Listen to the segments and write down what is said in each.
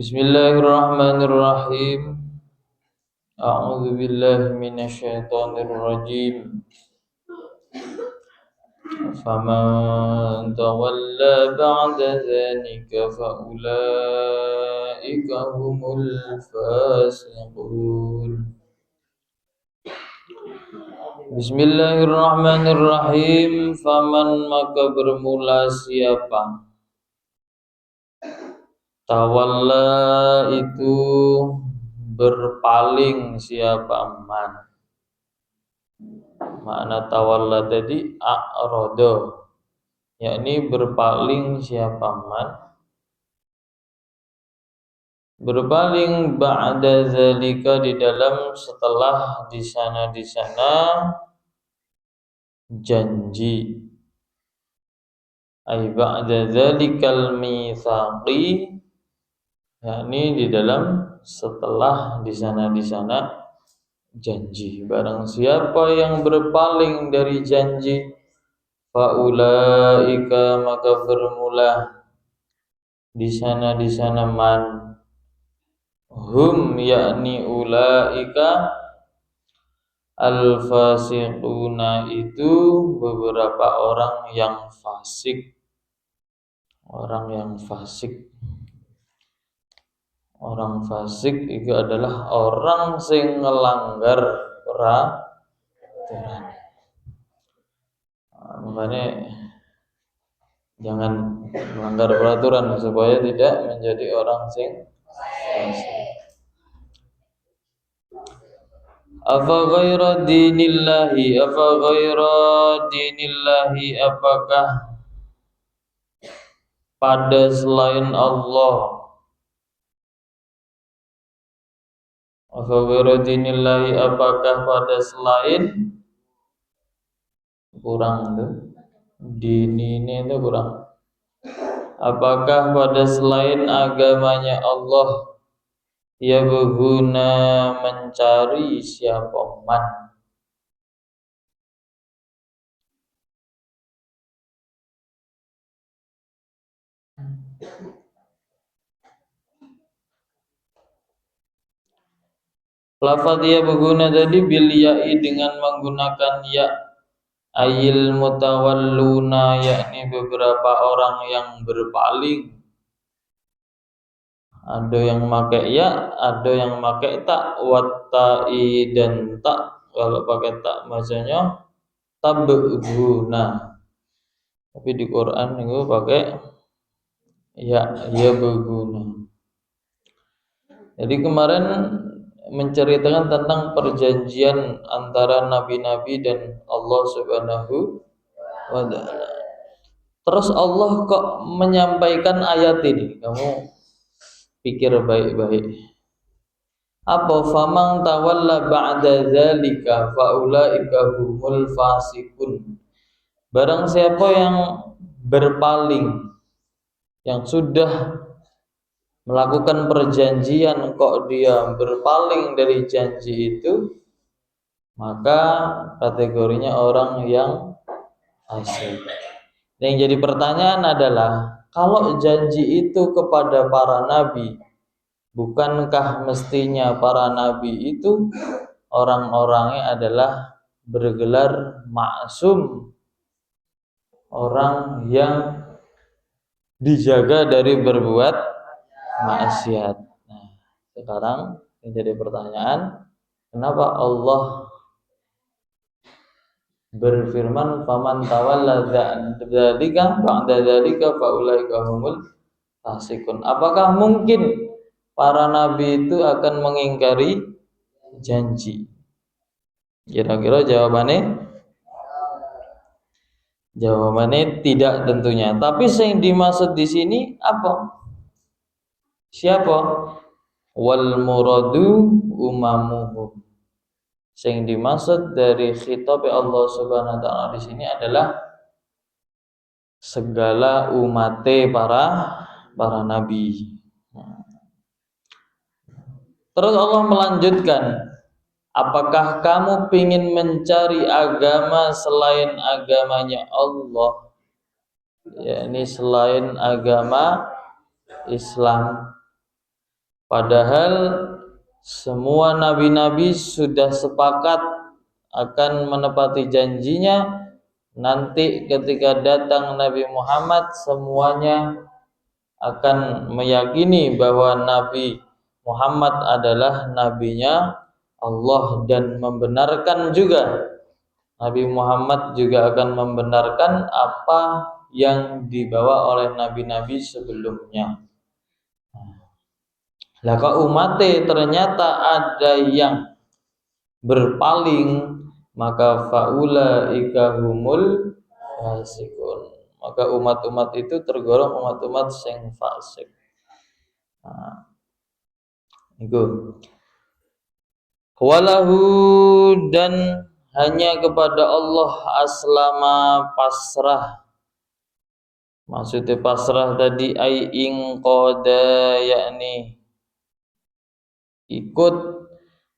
Bismillahirrahmanirrahim. A'udzu billahi minasyaitonir rajim. Faman tawalla ba'da dzalika fa ulaika humul fasiqun. Bismillahirrahmanirrahim. Faman maka bermula siapa? Tawalla itu berpaling siapa man. Makna tawalla tadi a'rada, yakni berpaling siapa man. Berpaling ba'da zalika di dalam setelah di sana janji. Ai ba'da zalikal mitsaqi, yakni di dalam setelah di sana janji. Barang siapa yang berpaling dari janji, faulaika maka bermula di sana man hum yakni ulaika al-fasiquna itu beberapa orang yang fasik. Orang fasik itu adalah orang sing ngelanggar peraturan. Makanya jangan melanggar peraturan supaya tidak menjadi orang sing fasik. Afa ghaira dinillahi apakah pada selain Allah? Afa ghaira dinillahi apakah pada selain, kurang tuh dini ini itu kurang. Apakah pada selain agamanya Allah ya berguna mencari siapa man? Lafaz ya berguna tadi bil ya'i dengan menggunakan ya, ayil mutawalluna yakni beberapa orang yang berpaling. Ada yang pakai ya, ada yang pakai tak, watta'i dan tak. Kalau pakai tak bacanya tabguna. Tapi di Quran itu pakai ya berguna. Jadi kemarin menceritakan tentang perjanjian antara nabi-nabi dan Allah Subhanahu wa ta'ala. Terus Allah kok menyampaikan ayat ini? Kamu pikir baik-baik. Apa famang tawalla ba'da dzalika faulaika humul fasikun. Barang siapa yang berpaling, yang sudah melakukan perjanjian kok dia berpaling dari janji itu, maka kategorinya orang yang fasik. Yang jadi pertanyaan adalah, kalau janji itu kepada para nabi, bukankah mestinya para nabi itu orang-orangnya adalah bergelar maksum, orang yang dijaga dari berbuat maksiat. Nah, sekarang yang jadi pertanyaan, kenapa Allah berfirman faman tawalla dzalika ba'da dzalika faulaika humul fasikun? Apakah mungkin para nabi itu akan mengingkari janji? Kira-kira jawabannya tidak tentunya. Tapi yang dimaksud di sini apa? Siapa? Wal muradu umamuhum. Yang dimaksud dari khitab Allah Subhanahu wa taala di sini adalah segala umat para nabi. Terus Allah melanjutkan, apakah kamu ingin mencari agama selain agamanya Allah? Ya, ini selain agama Islam. Padahal semua nabi-nabi sudah sepakat akan menepati janjinya. Nanti ketika datang Nabi Muhammad, semuanya akan meyakini bahwa Nabi Muhammad adalah nabinya Allah, dan membenarkan juga Nabi Muhammad juga akan membenarkan apa yang dibawa oleh nabi-nabi sebelumnya. Lah kok umate ternyata ada yang berpaling, maka faulaika humul fasikun. Maka umat-umat itu tergolong umat-umat sing fasik. Nah, itu. Walahu, dan hanya kepada Allah aslama pasrah. Maksudnya pasrah tadi ai ingqada, yakni ikut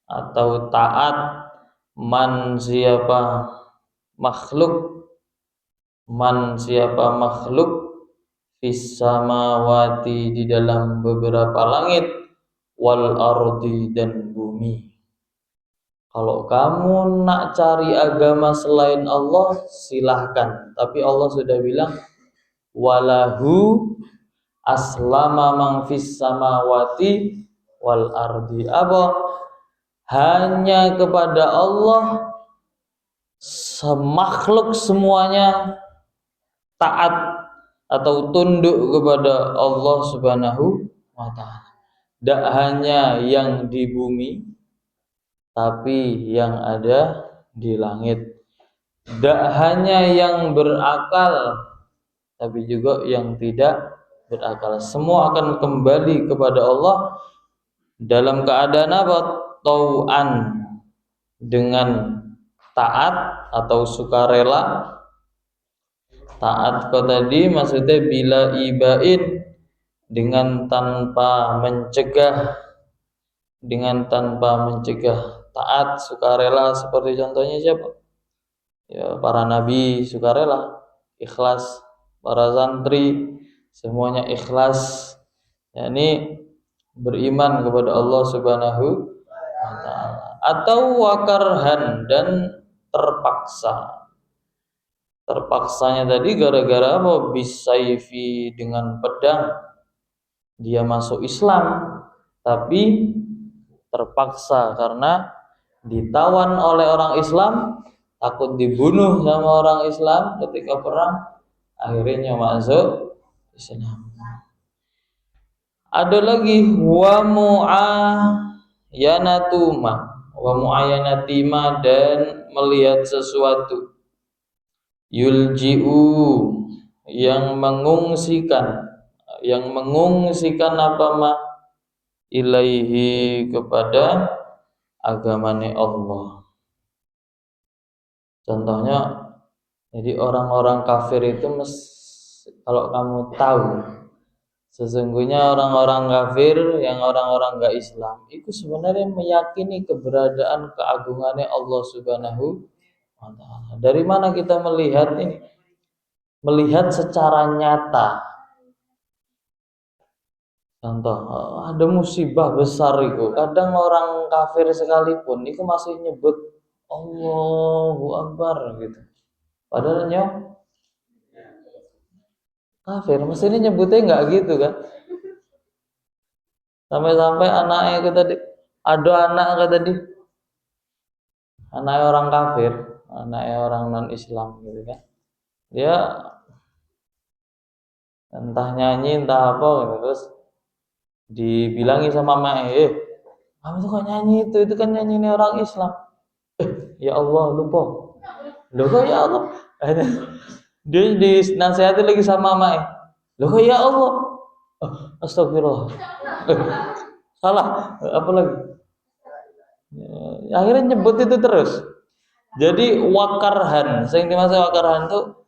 atau taat, man siapa makhluk, fis samawati, di dalam beberapa langit, wal ardi, dan bumi. Kalau kamu nak cari agama selain Allah, silahkan. Tapi Allah sudah bilang, walahu aslama man fis samawati wal ardi. Apa? Hanya kepada Allah semakhluk semuanya taat atau tunduk kepada Allah Subhanahu wa ta'ala. Tidak hanya yang di bumi, tapi yang ada di langit. Tidak hanya yang berakal, tapi juga yang tidak berakal. Semua akan kembali kepada Allah dalam keadaan apa? Tau'an, dengan taat atau sukarela. Taat kau tadi maksudnya bila ibain, dengan tanpa mencegah, taat sukarela. Seperti contohnya siapa? Ya, para nabi sukarela, ikhlas. Para santri semuanya ikhlas, yakni beriman kepada Allah Subhanahu wa ta'ala. Atau wakarhan, dan terpaksa. Terpaksanya tadi gara-gara apa? Bisayfi, dengan pedang. Dia masuk Islam, tapi terpaksa karena ditawan oleh orang Islam, takut dibunuh sama orang Islam ketika perang, akhirnya masuk Islam. Ada lagi wa mu'ayanatima, dan melihat sesuatu. Yulji'u, yang mengungsikan apa ma ilaihi, kepada agamanya Allah. Contohnya, jadi orang-orang kafir itu kalau kamu tahu, sesungguhnya orang-orang kafir yang orang-orang enggak Islam itu sebenarnya meyakini keberadaan keagungannya Allah Subhanahu wa ta'ala. Dari mana kita melihat ini? Melihat secara nyata. Contoh, ada musibah besar itu, kadang orang kafir sekalipun itu masih nyebut Allahu Akbar gitu. Padahal kafir, mestinya nyebutnya enggak gitu kan. Sampai-sampai anaknya itu tadi, ada anak tadi, anaknya orang kafir, anaknya orang non-Islam gitu kan. Dia entah nyanyi entah apa gitu, terus dibilangi sama mamanya, kamu tuh kok nyanyi itu kan nyanyi ini orang Islam. Ya Allah, lupa. Loh kok ya Allah? Dia dinasihati lagi sama mamanya. Loh kok ya Allah? Astagfirullah. Salah, apa lagi? Akhirnya nyebut itu terus. Jadi wakarhan, yang dimaksud wakarhan itu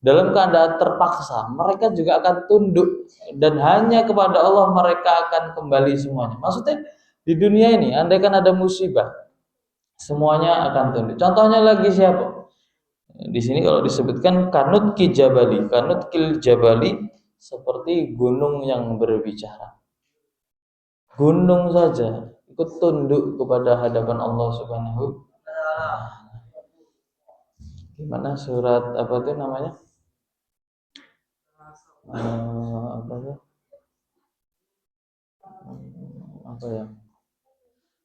dalam keadaan terpaksa, mereka juga akan tunduk, dan hanya kepada Allah mereka akan kembali semuanya. Maksudnya di dunia ini, andai kan ada musibah, semuanya akan tunduk. Contohnya lagi siapa? Di sini kalau disebutkan kanut kil jabali, seperti gunung yang berbicara. gunung saja ikut tunduk kepada hadapan Allah Subhanahu. Gimana surat apa itu namanya? Apa tuh? Apa ya?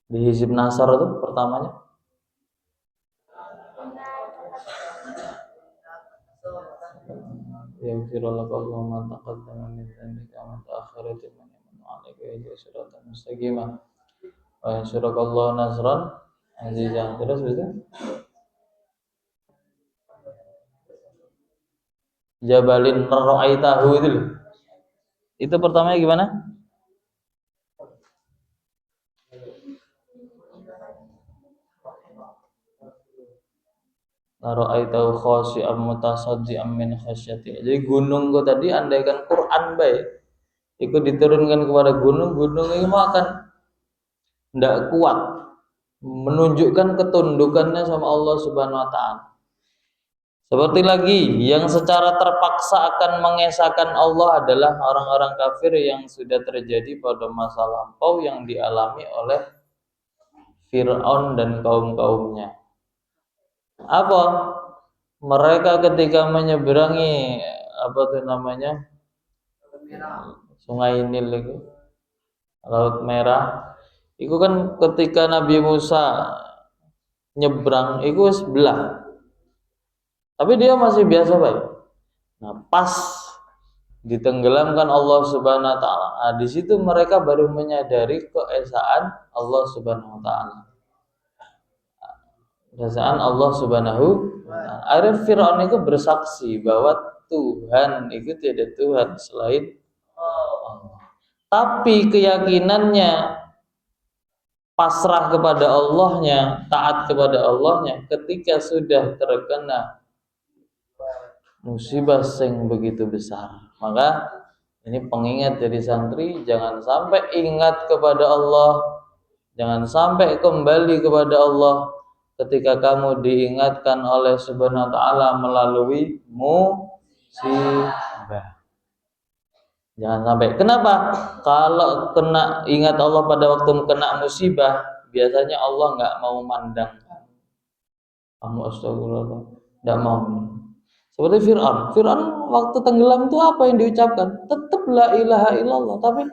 Di Hizib Nasar itu pertamanya. Yaghfirullahu laka ma taqaddama min dhanbika wa ma ta'akhkhara man yamunu 'alaika wa yahdika siratan mustaqima wa yansurukallahu nasran azizan. Terus itu Jabalin ra'aitahu itu loh. Itu pertamanya gimana? Ra'aitahu khashi'an mutasaddian min khasyati. Jadi gunung kok tadi andaikan Quran baik itu diturunkan kepada gunung, gunung ini akan tidak kuat menunjukkan ketundukannya sama Allah Subhanahu wa taala. Seperti lagi yang secara terpaksa akan mengesahkan Allah adalah orang-orang kafir yang sudah terjadi pada masa lampau yang dialami oleh Fir'aun dan kaum-kaumnya. Apa? Mereka ketika menyeberangi apa itu namanya? Sungai Nil itu, Laut Merah. Itu kan ketika Nabi Musa nyebrang itu sebelah. Tapi dia masih biasa baik. Nah, pas ditenggelamkan Allah Subhanahu wa taala. Nah, di situ mereka baru menyadari keesaan Allah Subhanahu wa taala. Keesaan Allah Subhanahu wa taala. Akhirnya Firaun itu bersaksi bahwa Tuhan itu tidak Tuhan selain Allah. Tapi keyakinannya pasrah kepada Allahnya, taat kepada Allahnya ketika sudah terkena musibah yang begitu besar. Maka ini pengingat dari santri, jangan sampai ingat kepada Allah, jangan sampai kembali kepada Allah ketika kamu diingatkan oleh Subhanahu wa taala melalui musibah. Jangan sampai. Kenapa? Kalau kena ingat Allah pada waktu kena musibah, biasanya Allah nggak mau mandang kamu, astagfirullah, nggak mau. Seperti Fir'aun. Fir'aun waktu tenggelam itu apa yang diucapkan? Tetap la ilaha illallah, tapi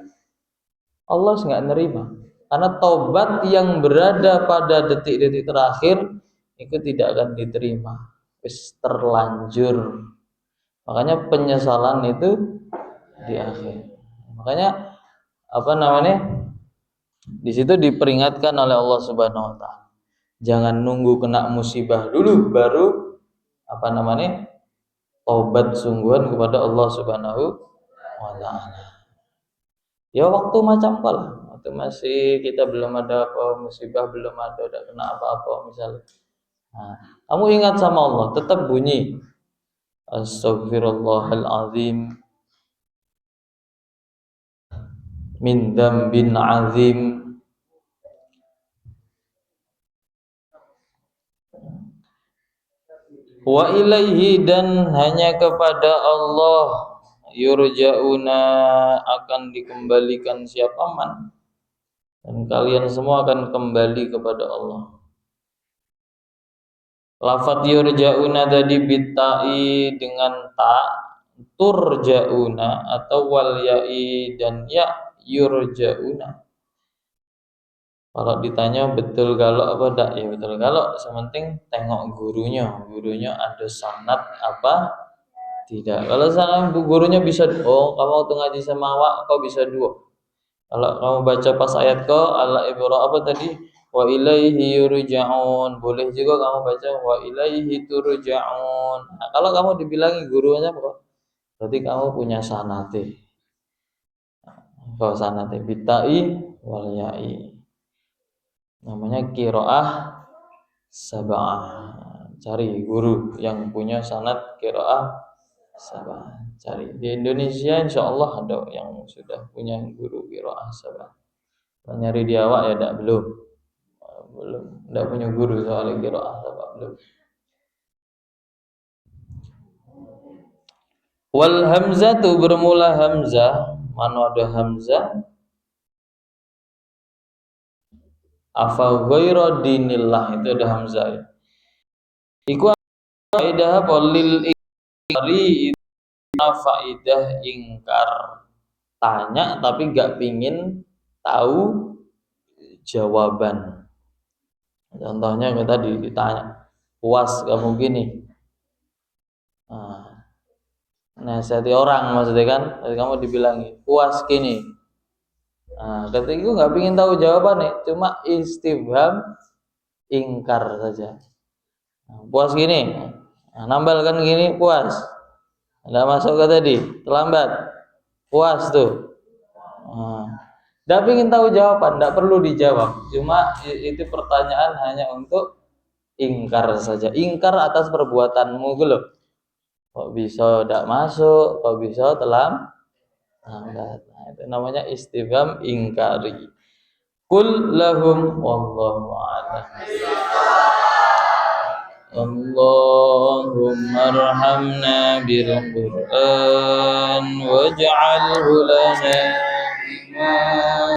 Allah nggak nerima. Karena taubat yang berada pada detik-detik terakhir itu tidak akan diterima. Wis terlanjur. Makanya penyesalan itu di akhir. Makanya apa namanya? Di situ diperingatkan oleh Allah Subhanahu wa taala. Jangan nunggu kena musibah dulu baru apa namanya? Taubat sungguhan kepada Allah Subhanahu wa taala. Ya waktu macam lah. Waktu masih kita belum ada apa musibah, belum ada kena apa-apa misalnya. Nah, kamu ingat sama Allah, tetap bunyi Astaghfirullahalazim min dzambin azim. Wa ilaihi, dan hanya kepada Allah yurja'una, akan dikembalikan siapa man, dan kalian semua akan kembali kepada Allah. Lafat yurja'una tadi bitai dengan ta, turja'una atau wal ya'i dan ya yurja'una. Kalau ditanya betul kalau apa enggak, ya betul kalau, sementing tengok gurunya ada sanad apa tidak. Kalau sana gurunya bisa, oh kamu waktu ngaji sama awak kau bisa dua. Kalau kamu baca pas ayat kau ala ibra apa tadi wa ilaihi yurja'un, boleh juga kamu baca wa ilaihi turja'un. Nah, kalau kamu dibilangi gurunya apa? Berarti kamu punya sanate. Kau sanate bitai wal ya'i. Namanya qiraah sab'ah. Cari guru yang punya sanad qiraah sab'ah. Cari di Indonesia insyaallah ada yang sudah punya guru qiraah sab'ah. Kalau nyari di awak ya belum enggak punya guru soal qiraah sab'ah belum. Wal hamzatu bermula hamzah, mana ada hamzah Afa ghaira dinillah, itu ada hamzah ya. Iku faidah polil ingkari, faidah ingkar, tanya tapi gak pingin tahu jawaban. Contohnya kayak tadi ditanya, puas kamu gini, nasihati orang maksudnya kan, kamu dibilangi puas gini. Ketika itu nggak pingin tahu jawabannya, cuma istifham ingkar saja. Puas gini, nambal kan gini, puas. Nggak masuk ke tadi, terlambat, puas tuh. Nggak pingin tahu jawaban, nggak perlu dijawab. Cuma itu pertanyaan hanya untuk ingkar saja, ingkar atas perbuatanmu gitu. Kok bisa nggak masuk, kok bisa lambat. Nah, itu namanya istifham ingkari. Qul lahum wallahu a'lam. Allahumma arhamna bil Qur'an waj'alhu lana imama.